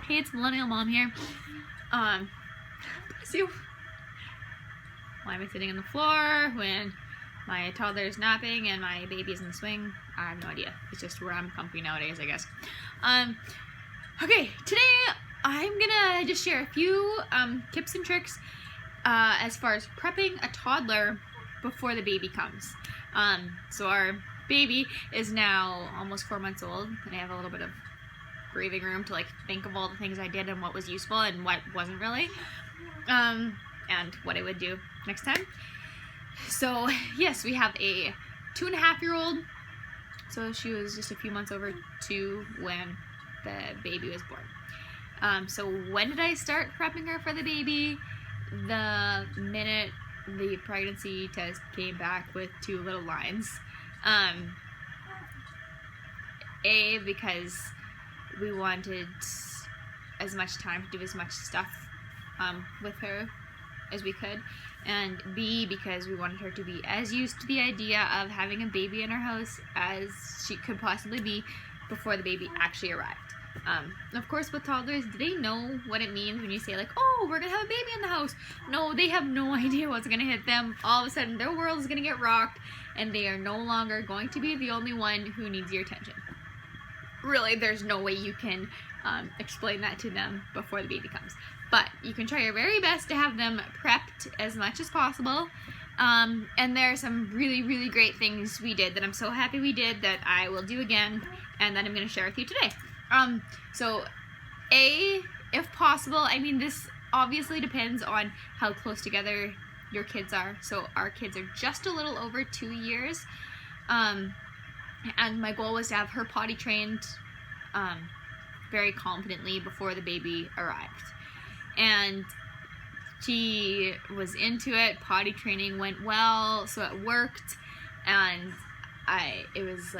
Hey, it's Millennial Mom here. Bless you. Why am I sitting on the floor when my toddler is napping and my baby's in the swing? I have no idea. It's just where I'm comfy nowadays, I guess. Okay, today I'm gonna just share a few tips and tricks as far as prepping a toddler before the baby comes. So our baby is now almost 4 months old, and I have a little bit of breathing room to think of all the things I did and what was useful and what wasn't really, and what I would do next time. So yes, we have a 2.5-year-old. So she was just a few months over 2 when the baby was born. So when did I start prepping her for the baby? The minute the pregnancy test came back with 2 little lines. Because we wanted as much time to do as much stuff with her as we could, and B, because we wanted her to be as used to the idea of having a baby in our house as she could possibly be before the baby actually arrived. Of course, with toddlers, do they know what it means when you say oh, we're gonna have a baby in the house? No, they have no idea what's gonna hit them. All of a sudden, their world is gonna get rocked, and they are no longer going to be the only one who needs your attention. Really, there's no way you can explain that to them before the baby comes. But you can try your very best to have them prepped as much as possible. And there are some really, really great things we did that I'm so happy we did that I will do again and that I'm going to share with you today. So if possible, I mean, this obviously depends on how close together your kids are. So our kids are just a little over 2 years. And my goal was to have her potty trained very confidently before the baby arrived. And she was into it. Potty training went well, so it worked. And it was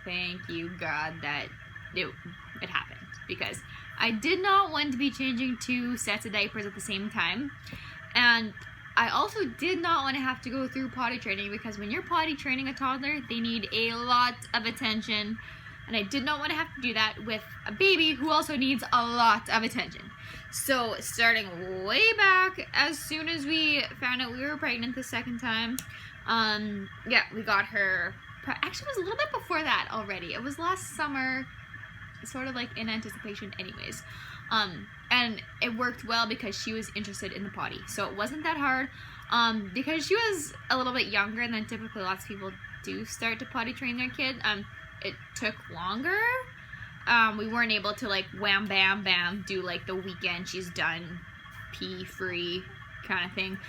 thank you, God, that it happened. Because I did not want to be changing 2 sets of diapers at the same time. And I also did not want to have to go through potty training, because when you're potty training a toddler, they need a lot of attention. And I did not want to have to do that with a baby who also needs a lot of attention. So starting way back, as soon as we found out we were pregnant the second time, we got her, actually it was a little bit before that already. It was last summer, sort of in anticipation anyways. And it worked well because she was interested in the potty. So it wasn't that hard. Because she was a little bit younger than typically lots of people do start to potty train their kid. It took longer. We weren't able to wham bam bam do the weekend she's done pee free kind of thing.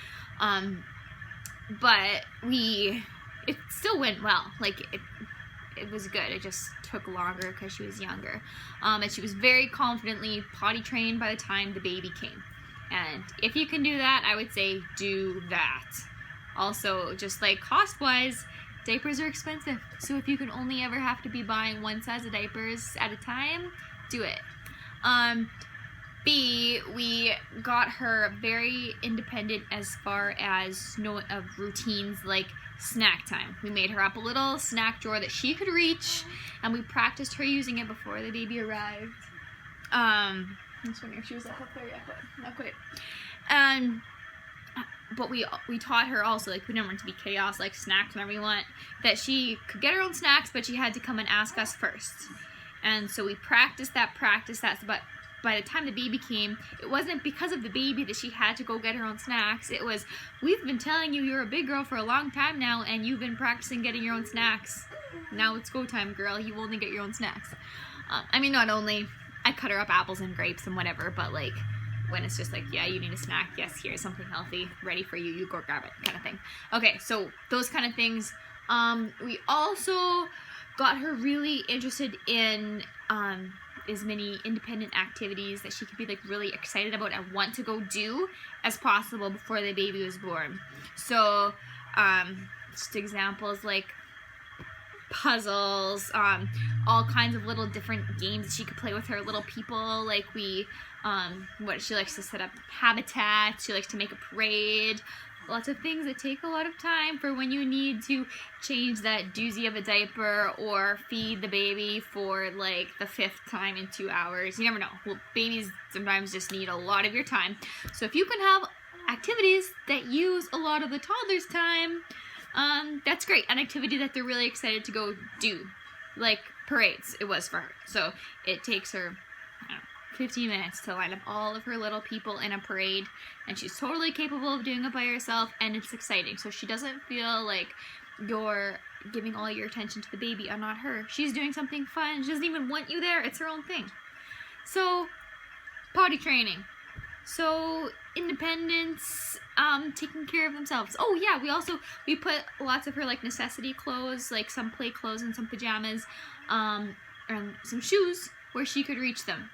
But it still went well. It was good. It just took longer because she was younger. And she was very confidently potty trained by the time the baby came. And if you can do that, I would say do that. Also, just cost-wise, diapers are expensive. So if you can only ever have to be buying 1 size of diapers at a time, do it. B, we got her very independent as far as knowing of routines snack time. We made her up a little snack drawer that she could reach, and we practiced her using it before the baby arrived. I'm just wondering if she was up there yet, but not quite. But we taught her also, we didn't want it to be chaos, snacks whenever we want, that she could get her own snacks, but she had to come and ask us first. And so we practiced that, but by the time the baby came, it wasn't because of the baby that she had to go get her own snacks. It was, we've been telling you you're a big girl for a long time now, and you've been practicing getting your own snacks. Now it's go time, girl. You only get your own snacks. I mean, not only, I cut her up apples and grapes and whatever, but when it's just yeah, you need a snack, yes, here's something healthy, ready for you, you go grab it, kind of thing. Okay, so those kind of things. We also got her really interested in as many independent activities that she could be really excited about and want to go do as possible before the baby was born. So just examples puzzles, all kinds of little different games that she could play with her little people. She likes to set up habitats, she likes to make a parade, lots of things that take a lot of time for when you need to change that doozy of a diaper or feed the baby for like the 5th time in 2 hours. You never know. Well, babies sometimes just need a lot of your time. So if you can have activities that use a lot of the toddler's time, that's great. An activity that they're really excited to go do, like parades. It was for her. So it takes her 15 minutes to line up all of her little people in a parade, and she's totally capable of doing it by herself, and it's exciting. So she doesn't feel like you're giving all your attention to the baby and not her. She's doing something fun. She doesn't even want you there. It's her own thing. So potty training. So independence, taking care of themselves. Oh yeah, we put lots of her like necessity clothes, like some play clothes and some pajamas, and some shoes where she could reach them.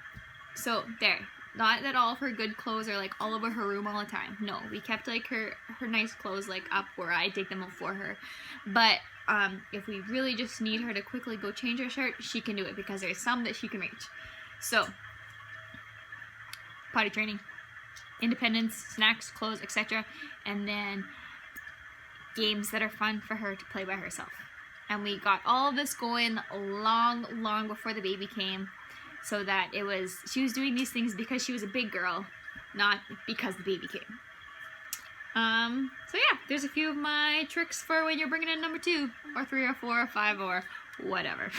So there, not that all of her good clothes are like all over her room all the time. No, we kept like her nice clothes like up where I take them up for her. But if we really just need her to quickly go change her shirt, she can do it because there's some that she can reach. So potty training, independence, snacks, clothes, etc. And then games that are fun for her to play by herself. And we got all of this going long before the baby came, so that she was doing these things because she was a big girl, not because the baby came. So yeah, there's a few of my tricks for when you're bringing in number 2 or 3 or 4 or 5 or whatever.